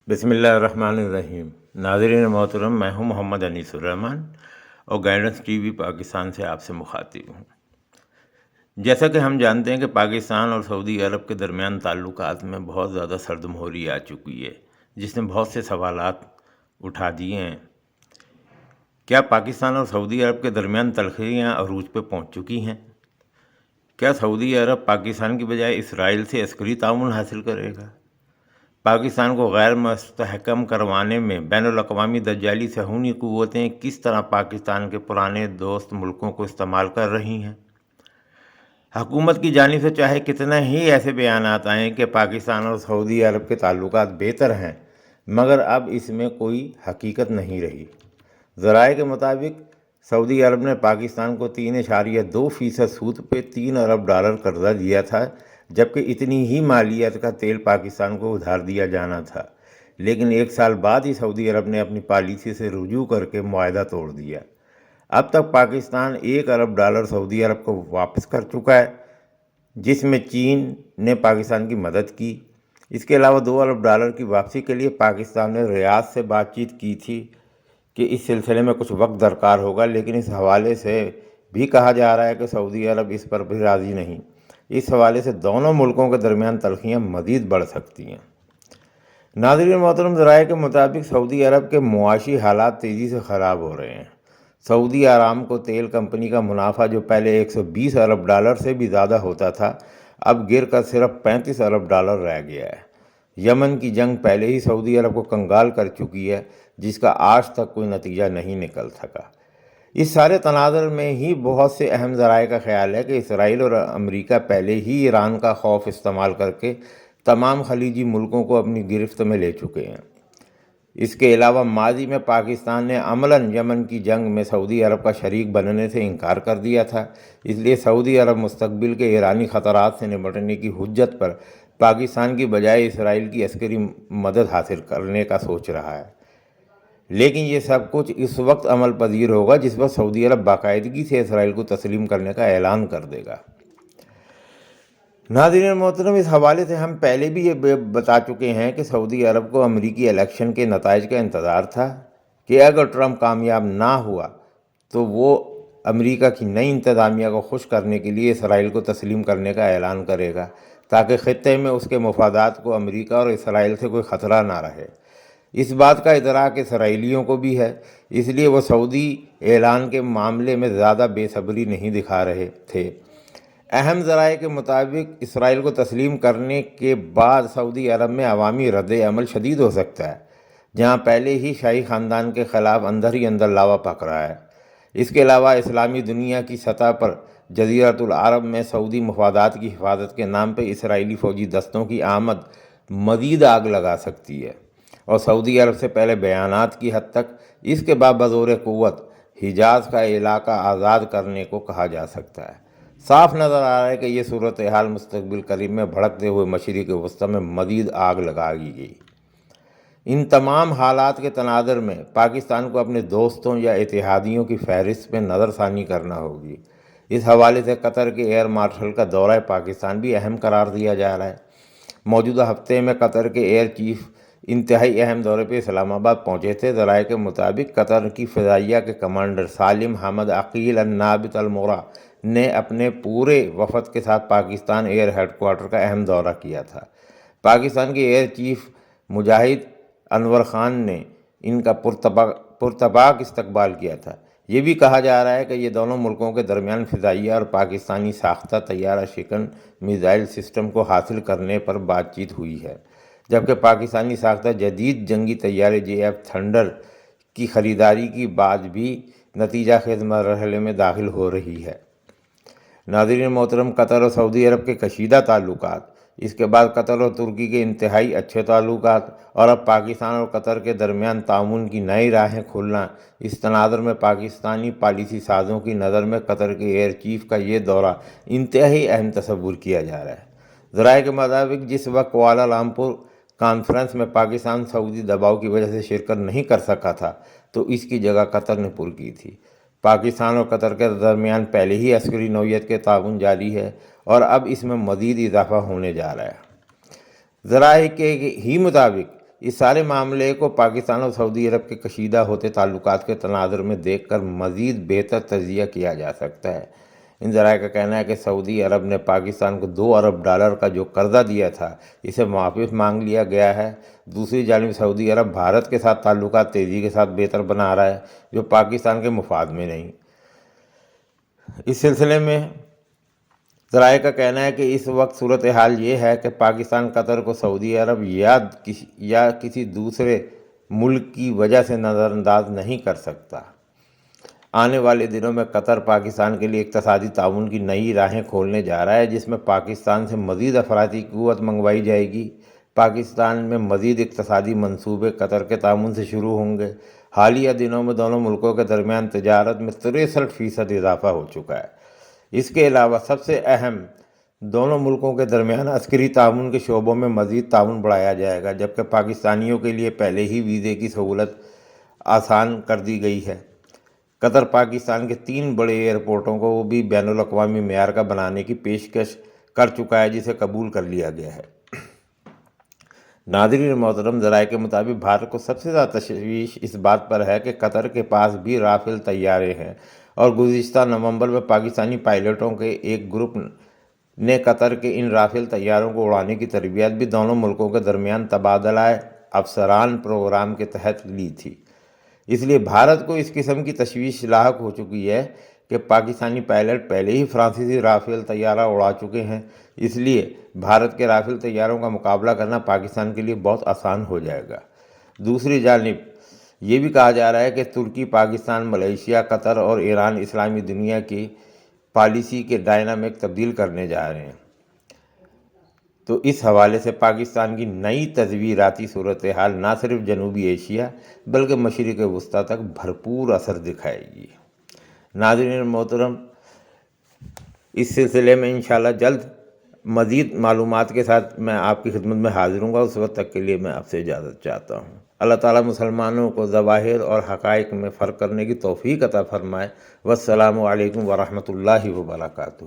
بسم اللہ الرحمن الرحیم۔ ناظرین محترم، میں ہوں محمد انیس الرحمن اور گائیڈنس ٹی وی پاکستان سے آپ سے مخاطب ہوں۔ جیسا کہ ہم جانتے ہیں کہ پاکستان اور سعودی عرب کے درمیان تعلقات میں بہت زیادہ سردمہوری آ چکی ہے، جس نے بہت سے سوالات اٹھا دیے ہیں۔ کیا پاکستان اور سعودی عرب کے درمیان تلخیاں عروج پہ پہنچ چکی ہیں؟ کیا سعودی عرب پاکستان کی بجائے اسرائیل سے عسکری تعاون حاصل کرے گا؟ پاکستان کو غیر مستحکم کروانے میں بین الاقوامی دجالی صہیونی قوتیں کس طرح پاکستان کے پرانے دوست ملکوں کو استعمال کر رہی ہیں؟ حکومت کی جانب سے چاہے کتنے ہی ایسے بیانات آئیں کہ پاکستان اور سعودی عرب کے تعلقات بہتر ہیں، مگر اب اس میں کوئی حقیقت نہیں رہی۔ ذرائع کے مطابق سعودی عرب نے پاکستان کو 3.2% سود پہ $3 ارب قرضہ دیا تھا، جبکہ اتنی ہی مالیت کا تیل پاکستان کو ادھار دیا جانا تھا، لیکن 1 سال بعد ہی سعودی عرب نے اپنی پالیسی سے رجوع کر کے معاہدہ توڑ دیا۔ اب تک پاکستان $1 ارب سعودی عرب کو واپس کر چکا ہے، جس میں چین نے پاکستان کی مدد کی۔ اس کے علاوہ $2 ارب کی واپسی کے لیے پاکستان نے ریاض سے بات چیت کی تھی کہ اس سلسلے میں کچھ وقت درکار ہوگا، لیکن اس حوالے سے بھی کہا جا رہا ہے کہ سعودی عرب اس پر بھی راضی نہیں۔ اس حوالے سے دونوں ملکوں کے درمیان تلخیاں مزید بڑھ سکتی ہیں۔ ناظرین محترم، ذرائع کے مطابق سعودی عرب کے معاشی حالات تیزی سے خراب ہو رہے ہیں۔ سعودی آرامکو تیل کمپنی کا منافع جو پہلے $120 ارب سے بھی زیادہ ہوتا تھا، اب گر کر صرف $35 ارب رہ گیا ہے۔ یمن کی جنگ پہلے ہی سعودی عرب کو کنگال کر چکی ہے، جس کا آج تک کوئی نتیجہ نہیں نکل سکا۔ اس سارے تناظر میں ہی بہت سے اہم ذرائع کا خیال ہے کہ اسرائیل اور امریکہ پہلے ہی ایران کا خوف استعمال کر کے تمام خلیجی ملکوں کو اپنی گرفت میں لے چکے ہیں۔ اس کے علاوہ ماضی میں پاکستان نے عملاً یمن کی جنگ میں سعودی عرب کا شریک بننے سے انکار کر دیا تھا، اس لیے سعودی عرب مستقبل کے ایرانی خطرات سے نمٹنے کی حجت پر پاکستان کی بجائے اسرائیل کی عسکری مدد حاصل کرنے کا سوچ رہا ہے۔ لیکن یہ سب کچھ اس وقت عمل پذیر ہوگا جس وقت سعودی عرب باقاعدگی سے اسرائیل کو تسلیم کرنے کا اعلان کر دے گا۔ ناظرین محترم، اس حوالے سے ہم پہلے بھی یہ بتا چکے ہیں کہ سعودی عرب کو امریکی الیکشن کے نتائج کا انتظار تھا کہ اگر ٹرمپ کامیاب نہ ہوا تو وہ امریکہ کی نئی انتظامیہ کو خوش کرنے کے لیے اسرائیل کو تسلیم کرنے کا اعلان کرے گا، تاکہ خطے میں اس کے مفادات کو امریکہ اور اسرائیل سے کوئی خطرہ نہ رہے۔ اس بات کا ادراک اسرائیلیوں کو بھی ہے، اس لیے وہ سعودی اعلان کے معاملے میں زیادہ بے صبری نہیں دکھا رہے تھے۔ اہم ذرائع کے مطابق اسرائیل کو تسلیم کرنے کے بعد سعودی عرب میں عوامی رد عمل شدید ہو سکتا ہے، جہاں پہلے ہی شاہی خاندان کے خلاف اندر ہی اندر لاوا پک رہا ہے۔ اس کے علاوہ اسلامی دنیا کی سطح پر جزیرۃ العرب میں سعودی مفادات کی حفاظت کے نام پہ اسرائیلی فوجی دستوں کی آمد مزید آگ لگا سکتی ہے، اور سعودی عرب سے پہلے بیانات کی حد تک اس کے بعد بزور قوت حجاز کا علاقہ آزاد کرنے کو کہا جا سکتا ہے۔ صاف نظر آ رہا ہے کہ یہ صورتحال مستقبل قریب میں بھڑکتے ہوئے مشرق وسطیٰ میں مزید آگ لگائے گی۔ ان تمام حالات کے تناظر میں پاکستان کو اپنے دوستوں یا اتحادیوں کی فہرست میں نظر ثانی کرنا ہوگی۔ اس حوالے سے قطر کے ایئر مارشل کا دورہ پاکستان بھی اہم قرار دیا جا رہا ہے۔ موجودہ ہفتے میں قطر کے ایئر چیف انتہائی اہم دورے پہ اسلام آباد پہنچے تھے۔ ذرائع کے مطابق قطر کی فضائیہ کے کمانڈر سالم حمد عقیل النابت المورا نے اپنے پورے وفد کے ساتھ پاکستان ایئر ہیڈ کوارٹر کا اہم دورہ کیا تھا۔ پاکستان کے ایئر چیف مجاہد انور خان نے ان کا پرتپاک استقبال کیا تھا۔ یہ بھی کہا جا رہا ہے کہ یہ دونوں ملکوں کے درمیان فضائیہ اور پاکستانی ساختہ طیارہ شکن میزائل سسٹم کو حاصل کرنے پر بات چیت ہوئی ہے، جبکہ پاکستانی ساختہ جدید جنگی طیارے JF تھنڈر کی خریداری کی بات بھی نتیجہ خیز مرحلے میں داخل ہو رہی ہے۔ ناظرین محترم، قطر اور سعودی عرب کے کشیدہ تعلقات، اس کے بعد قطر اور ترکی کے انتہائی اچھے تعلقات، اور اب پاکستان اور قطر کے درمیان تعاون کی نئی راہیں کھلنا، اس تناظر میں پاکستانی پالیسی سازوں کی نظر میں قطر کے ایئر چیف کا یہ دورہ انتہائی اہم تصور کیا جا رہا ہے۔ ذرائع کے مطابق جس وقت کوالالمپور کانفرنس میں پاکستان سعودی دباؤ کی وجہ سے شرکت نہیں کر سکا تھا، تو اس کی جگہ قطر نے پر کی تھی۔ پاکستان اور قطر کے درمیان پہلے ہی عسکری نوعیت کے تعاون جاری ہے، اور اب اس میں مزید اضافہ ہونے جا رہا ہے۔ ذرائع کے ہی مطابق اس سارے معاملے کو پاکستان اور سعودی عرب کے کشیدہ ہوتے تعلقات کے تناظر میں دیکھ کر مزید بہتر تجزیہ کیا جا سکتا ہے۔ ان ذرائع کا کہنا ہے کہ سعودی عرب نے پاکستان کو $2 ارب کا جو قرضہ دیا تھا اسے واپس مانگ لیا گیا ہے۔ دوسری جانب سعودی عرب بھارت کے ساتھ تعلقات تیزی کے ساتھ بہتر بنا رہا ہے، جو پاکستان کے مفاد میں نہیں۔ اس سلسلے میں ذرائع کا کہنا ہے کہ اس وقت صورتحال یہ ہے کہ پاکستان قطر کو سعودی عرب یا کسی دوسرے ملک کی وجہ سے نظر انداز نہیں کر سکتا۔ آنے والے دنوں میں قطر پاکستان کے لیے اقتصادی تعاون کی نئی راہیں کھولنے جا رہا ہے، جس میں پاکستان سے مزید افراطی قوت منگوائی جائے گی۔ پاکستان میں مزید اقتصادی منصوبے قطر کے تعاون سے شروع ہوں گے۔ حالیہ دنوں میں دونوں ملکوں کے درمیان تجارت میں 63% اضافہ ہو چکا ہے۔ اس کے علاوہ سب سے اہم، دونوں ملکوں کے درمیان عسکری تعاون کے شعبوں میں مزید تعاون بڑھایا جائے گا، جبکہ پاکستانیوں کے لیے پہلے ہی ویزے کی سہولت آسان کر دی گئی ہے۔ قطر پاکستان کے 3 بڑے ایئرپورٹوں کو بھی بین الاقوامی معیار کا بنانے کی پیشکش کر چکا ہے، جسے قبول کر لیا گیا ہے۔ ناظرین محترم، ذرائع کے مطابق بھارت کو سب سے زیادہ تشویش اس بات پر ہے کہ قطر کے پاس بھی رافیل طیارے ہیں، اور گزشتہ نومبر میں پاکستانی پائلٹوں کے ایک گروپ نے قطر کے ان رافیل طیاروں کو اڑانے کی تربیت بھی دونوں ملکوں کے درمیان تبادلہ افسران پروگرام کے تحت لی تھی۔ اس لیے بھارت کو اس قسم کی تشویش لاحق ہو چکی ہے کہ پاکستانی پائلٹ پہلے ہی فرانسیسی رافیل طیارہ اڑا چکے ہیں۔ اس لیے بھارت کے رافیل طیاروں کا مقابلہ کرنا پاکستان کے لیے بہت آسان ہو جائے گا۔ دوسری جانب یہ بھی کہا جا رہا ہے کہ ترکی، پاکستان، ملیشیا، قطر اور ایران اسلامی دنیا کی پالیسی کے ڈائنامک تبدیل کرنے جا رہے ہیں۔ تو اس حوالے سے پاکستان کی نئی تدبیراتی صورتحال نہ صرف جنوبی ایشیا بلکہ مشرق وسطیٰ تک بھرپور اثر دکھائے گی۔ ناظرین محترم، اس سلسلے میں انشاءاللہ جلد مزید معلومات کے ساتھ میں آپ کی خدمت میں حاضر ہوں گا۔ اس وقت تک کے لیے میں آپ سے اجازت چاہتا ہوں۔ اللہ تعالیٰ مسلمانوں کو ظواہر اور حقائق میں فرق کرنے کی توفیق عطا فرمائے۔ والسلام علیکم ورحمۃ اللہ وبرکاتہ۔